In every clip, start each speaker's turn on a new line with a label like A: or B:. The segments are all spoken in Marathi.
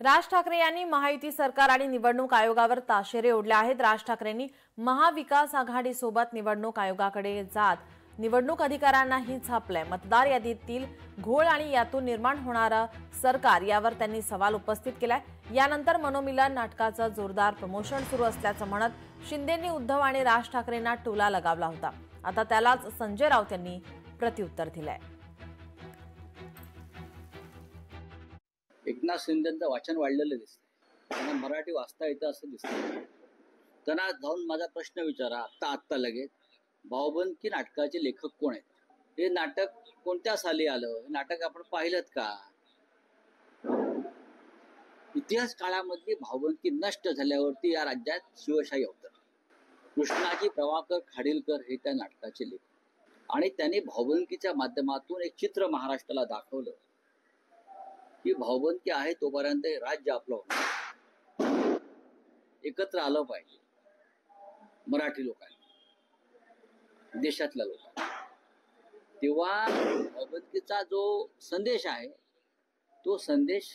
A: राज ठाकरे यांनी महायुती सरकार आणि निवडणूक आयोगावर ताशेरे ओढले आहेत। राज ठाकरेंनी महाविकास आघाडीसोबत निवडणूक आयोगाकडे जात निवडणूक अधिकाऱ्यांनाही छापलंय। मतदार यादीतील घोळ आणि यातून निर्माण होणारा सरकार यावर त्यांनी सवाल उपस्थित केलाय। यानंतर मनोमिलन नाटकाचं जोरदार प्रमोशन सुरू असल्याचं म्हणत शिंदेंनी उद्धव आणि राज ठाकरेंना टोला लगावला होता। आता त्यालाच संजय राऊत यांनी प्रत्युत्तर दिलंय।
B: एकनाथ शिंदेंचं वाचन वाढलेलं दिसतंय, त्यांना मराठी वाचता येतं असं दिसतं। त्यांना जाऊन माझा प्रश्न विचारा आत्ता लगेच, भाऊबंद नाटकाचे लेखक कोण आहेत? हे नाटक कोणत्या साली आलं? हे नाटक आपण पाहिलंत का? इतिहास काळामधली भाऊबंदी नष्ट झाल्यावरती या राज्यात शिवशाही अवतरली। कृष्णाजी प्रभाकर खाडीलकर हे त्या नाटकाचे लेखक आणि त्यांनी भाऊबंदीच्या माध्यमातून एक चित्र महाराष्ट्राला दाखवलं की भाऊबंदी आहे तोपर्यंत राज्य आपलं होणार, एकत्र आलं पाहिजे मराठी लोकांनी, देशातल्या लोकांनी। तेव्हा भाऊबंदीचा जो संदेश आहे तो संदेश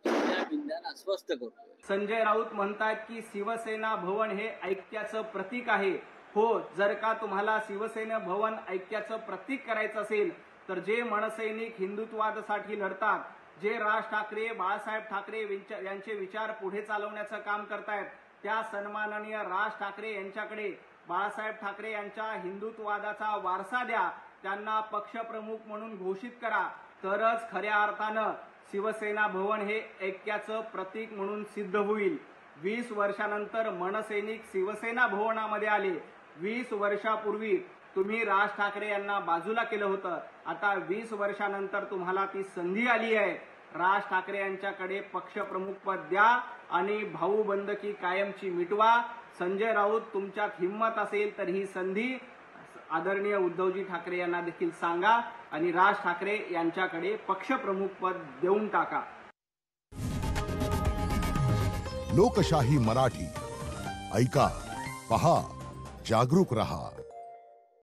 B: बिंद्यानं अस्वस्थ करतोय।
C: संजय राऊत म्हणतात की शिवसेना भवन हे ऐक्याचं प्रतीक आहे। हो, जर का तुम्हाला शिवसेना भवन ऐक्याचं प्रतीक करायचं असेल तर जे मनसैनिक हिंदुत्वासाठी लढतात, जे राज ठाकरे बाळासाहेब ठाकरे यांचे विचार पुढे चालवण्याचं काम करतायत, त्या सन्माननीय राज ठाकरे यांच्याकडे बाळासाहेब ठाकरे यांच्या हिंदुत्ववादाचा वारसा द्या, त्यांना पक्षप्रमुख म्हणून घोषित करा, तरच खऱ्या अर्थानं शिवसेना भवन हे ऐक्याचं प्रतीक म्हणून सिद्ध होईल। 20 वर्षानंतर मनसैनिक शिवसेना भवनामध्ये आले। 20 वर्षापूर्वी तुम्ही राज ठाकरे यांना बाजूला केलं होतं, आता 20 वर्षानंतर तुम्हाला ती संधी आली आहे। राज ठाकरे यांच्याकडे पक्षप्रमुख पद द्या आणि भाऊबंदकी कायमची मिटवा। संजय राऊत, तुमच्यात हिम्मत असेल तर ही संधी आदरणीय उद्धवजी ठाकरे यांना देखील सांगा आणि राज ठाकरे यांच्याकडे पक्षप्रमुख पद देऊन टाका।
D: लोकशाही मराठी ऐका, पहा, जागरूक रहा।